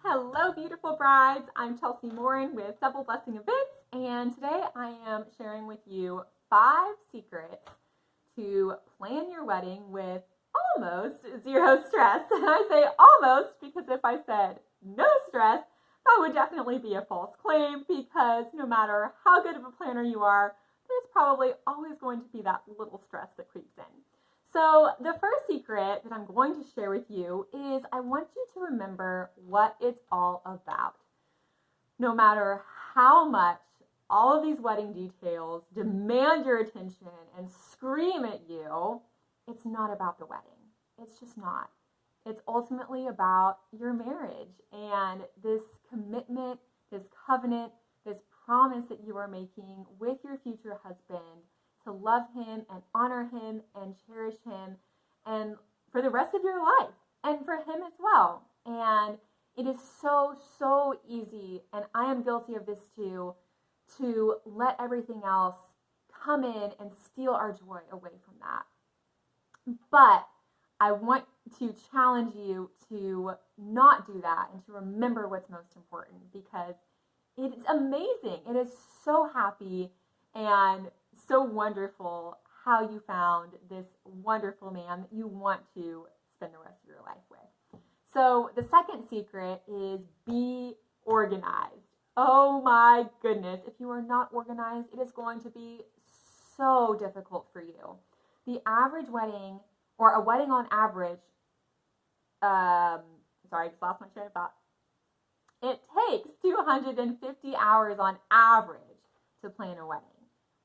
Hello, beautiful brides. I'm Chelsea Morin with Double Blessing Events, and today I am sharing with you 5 secrets to plan your wedding with almost zero stress. And I say almost because if I said no stress, that would definitely be a false claim, because no matter how good of a planner you are, there's probably always going to be that little stress that creeps in. So the first secret that I'm going to share with you is I want you to remember what it's all about. No matter how much all of these wedding details demand your attention and scream at you, it's not about the wedding. It's just not. It's ultimately about your marriage and this commitment, this covenant, this promise that you are making with your future husband to love him and honor him and cherish him and for the rest of your life and for him as well. And it is so easy, and I am guilty of this too, to let everything else come in and steal our joy away from that. But I want to challenge you to not do that and to remember what's most important, because it is amazing. It is so happy and so wonderful how you found this wonderful man that you want to spend the rest of your life with. So the second secret is be organized. Oh my goodness, if you are not organized, it is going to be so difficult for you. The average wedding, or a wedding on average, sorry, I just lost my train of thought. It takes 250 hours on average to plan a wedding,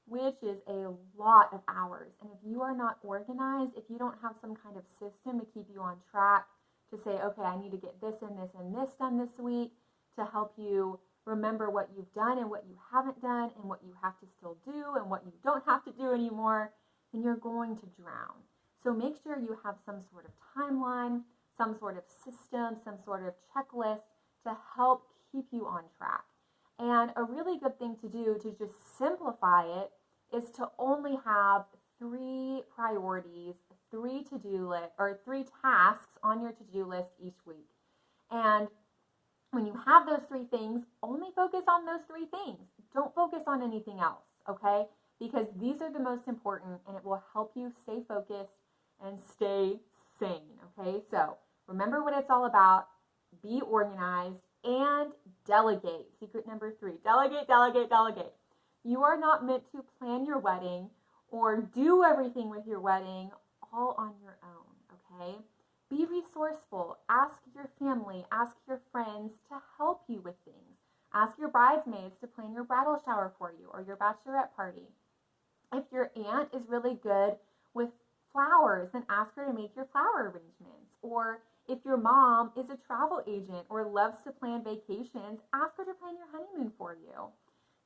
which is a lot of hours. And if you are not organized, if you don't have some kind of system to keep you on track, to say, okay, I need to get this and this and this done this week, to help you remember what you've done and what you haven't done and what you have to still do and what you don't have to do anymore, then you're going to drown. So make sure you have some sort of timeline, some sort of system, some sort of checklist to help keep you on track. And a really good thing to do to just simplify it is to only have 3 priorities, 3 to-do list, or 3 tasks on your to-do list each week. And when you have those 3 things, only focus on those 3 things. Don't focus on anything else, okay? Because these are the most important, and it will help you stay focused and stay sane, okay? So remember what it's all about. Be organized and delegate. Secret number 3, delegate, delegate, delegate. You are not meant to plan your wedding or do everything with your wedding all on your own, okay? Be resourceful. Ask your family, ask your friends to help you with things. Ask your bridesmaids to plan your bridal shower for you or your bachelorette party. If your aunt is really good with flowers, then ask her to make your flower arrangements. Or if your mom is a travel agent or loves to plan vacations, ask her to plan your honeymoon for you.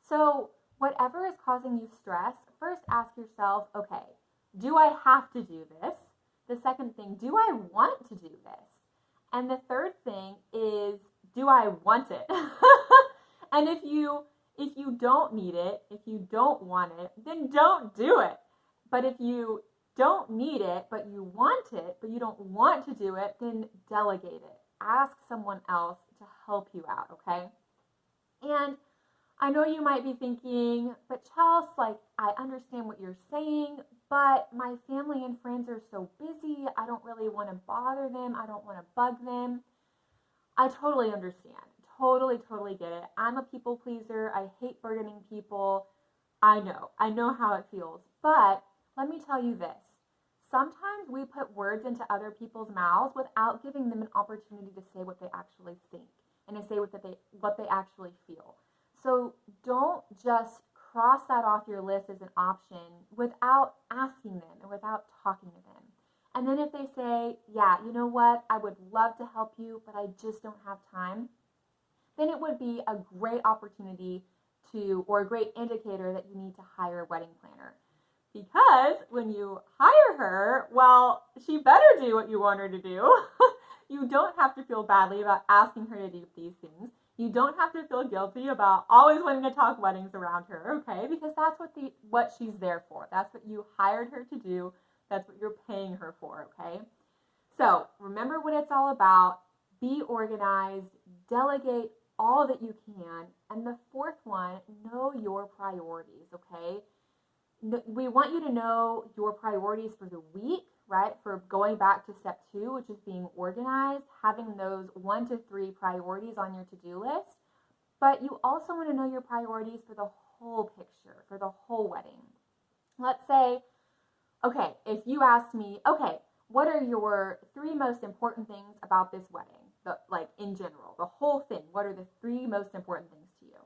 So whatever is causing you stress, first ask yourself, okay, do I have to do this? The second thing, do I want to do this? And the third thing is, do I want it? And if you don't need it, if you don't want it, then don't do it. But if you don't need it, but you want it, but you don't want to do it, then delegate it. Ask someone else to help you out, okay? And I know you might be thinking, but Chelsea, I understand what you're saying, but my family and friends are so busy. I don't really want to bother them. I don't want to bug them. I totally understand. Totally get it. I'm a people pleaser. I hate burdening people. I know how it feels. But let me tell you this. Sometimes we put words into other people's mouths without giving them an opportunity to say what they actually think and to say what they actually feel. So don't just cross that off your list as an option without asking them and without talking to them. And then if they say, yeah, you know what, I would love to help you, but I just don't have time, then it would be a great opportunity or a great indicator that you need to hire a wedding planner. Because when you hire her, well, she better do what you want her to do. You don't have to feel badly about asking her to do these things. You don't have to feel guilty about always wanting to talk weddings around her, okay? Because that's what she's there for. That's what you hired her to do. That's what you're paying her for, okay? So remember what it's all about. Be organized, delegate all that you can. And the fourth one, know your priorities, okay? We want you to know your priorities for the week, right? For going back to step 2, which is being organized, having those 1 to 3 priorities on your to-do list. But you also want to know your priorities for the whole picture, for the whole wedding. Let's say, okay, if you asked me, okay, what are your 3 most important things about this wedding? Like in general, the whole thing, what are the 3 most important things to you?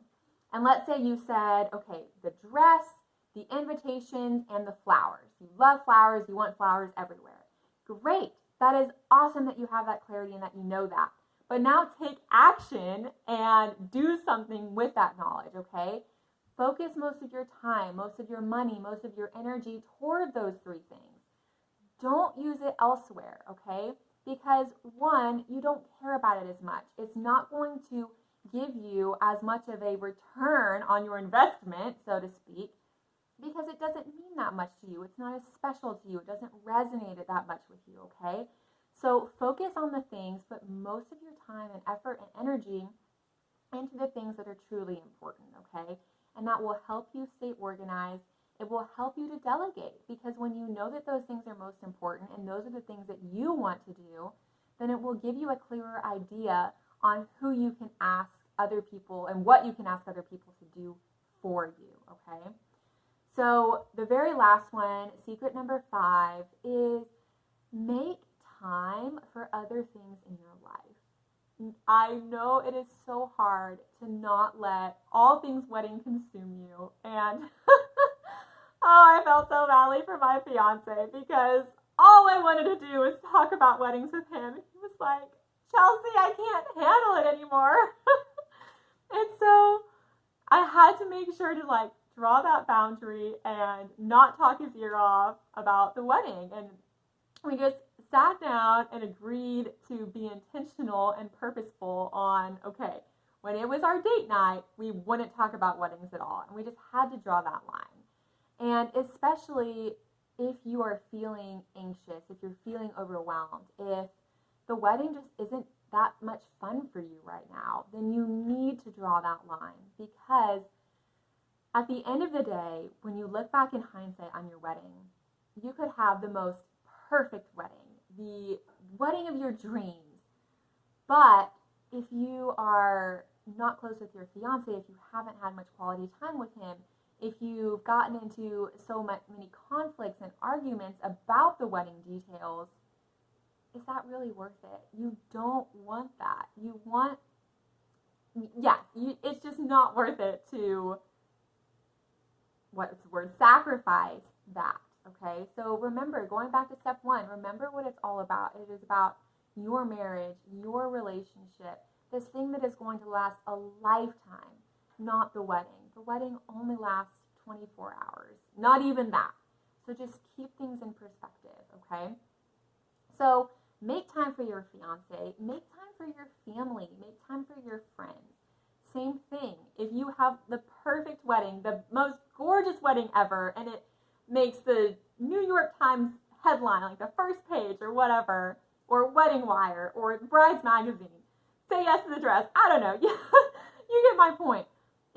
And let's say you said, okay, the dress, the invitations, and the flowers. You love flowers, you want flowers everywhere. Great, that is awesome that you have that clarity and that you know that. But now take action and do something with that knowledge, okay? Focus most of your time, most of your money, most of your energy toward those 3 things. Don't use it elsewhere, okay? Because 1, you don't care about it as much. It's not going to give you as much of a return on your investment, so to speak, because it doesn't mean that much to you. It's not as special to you. It doesn't resonate that much with you, okay? So focus on the things, put most of your time and effort and energy into the things that are truly important, okay? And that will help you stay organized. It will help you to delegate, because when you know that those things are most important and those are the things that you want to do, then it will give you a clearer idea on who you can ask other people and what you can ask other people to do for you, okay? So the very last one, secret number 5, is make time for other things in your life. I know it is so hard to not let all things wedding consume you, and oh, I felt so badly for my fiance, because all I wanted to do was talk about weddings with him. He was like, Chelsea, I can't handle it anymore. And so I had to make sure to draw that boundary and not talk his ear off about the wedding. And we just sat down and agreed to be intentional and purposeful on, okay, when it was our date night, we wouldn't talk about weddings at all. And we just had to draw that line. And especially if you are feeling anxious, if you're feeling overwhelmed, if the wedding just isn't that much fun for you right now, then you need to draw that line, because at the end of the day, when you look back in hindsight on your wedding, you could have the most perfect wedding, the wedding of your dreams. But if you are not close with your fiance, if you haven't had much quality time with him, if you've gotten into so many conflicts and arguments about the wedding details, is that really worth it? You don't want that. You want, it's just not worth it to, sacrifice that, okay? So remember, going back to step 1, remember what it's all about. It is about your marriage, your relationship, this thing that is going to last a lifetime, not the wedding. The wedding only lasts 24 hours, not even that. So just keep things in perspective, okay? So make time for your fiance, make time for your family, make time for your friends. Same thing. If you have the perfect wedding, the most gorgeous wedding ever, and it makes the New York Times headline, like the first page or whatever, or Wedding Wire, or Brides Magazine, say yes to the dress, I don't know. You get my point.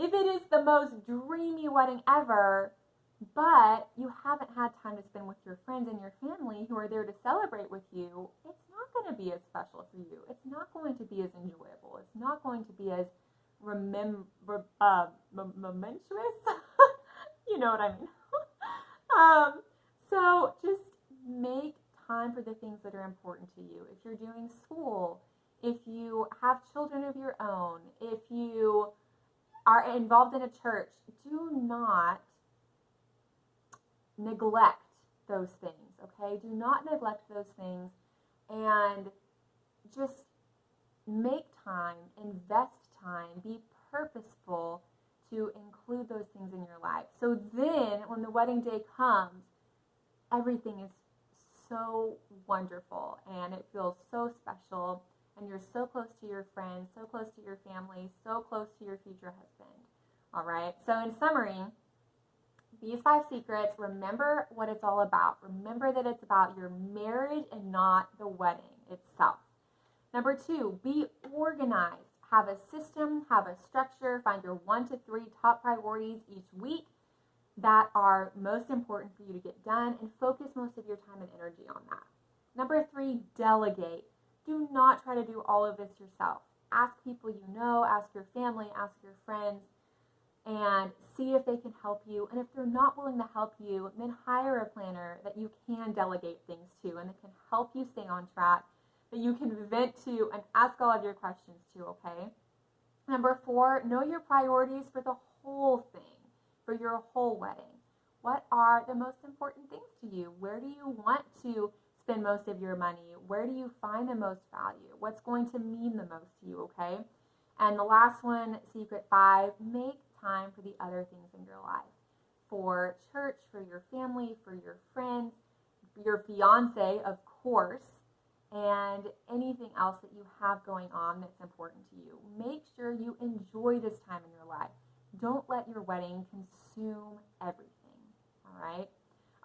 If it is the most dreamy wedding ever, but you haven't had time to spend with your friends and your family who are there to celebrate with you, it's not going to be as special for you. It's not going to be as enjoyable. It's not going to be as momentous. You know what I mean. So just make time for the things that are important to you. If you're doing school, if you have children of your own, if you are involved in a church, do not neglect those things, okay? Do not neglect those things, and just make time, invest time, be purposeful to include those things in your life. So then when the wedding day comes, everything is so wonderful and it feels so special, and you're so close to your friends, so close to your family, so close to your future husband. All right, so in summary, these 5 secrets, remember what it's all about. Remember that it's about your marriage and not the wedding itself. Number 2, be organized. Have a system, have a structure, find your 1 to 3 top priorities each week that are most important for you to get done, and focus most of your time and energy on that. Number 3, delegate. Do not try to do all of this yourself. Ask people you know, ask your family, ask your friends, and see if they can help you. And if they're not willing to help you, then hire a planner that you can delegate things to and that can help you stay on track, that you can vent to and ask all of your questions to, okay? Number 4, know your priorities for the whole thing, for your whole wedding. What are the most important things to you? Where do you want to spend most of your money? Where do you find the most value? What's going to mean the most to you, okay? And the last one, secret 5, make time for the other things in your life. For church, for your family, for your friends, your fiance, of course, and anything else that you have going on that's important to you. Make sure you enjoy this time in your life. Don't let your wedding consume everything, all right?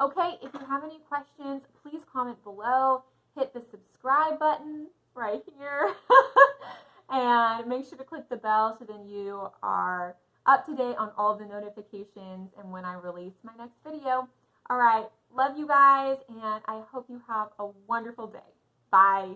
Okay, if you have any questions, please comment below. Hit the subscribe button right here. And make sure to click the bell so then you are up to date on all of the notifications and when I release my next video. All right, love you guys, and I hope you have a wonderful day. Bye.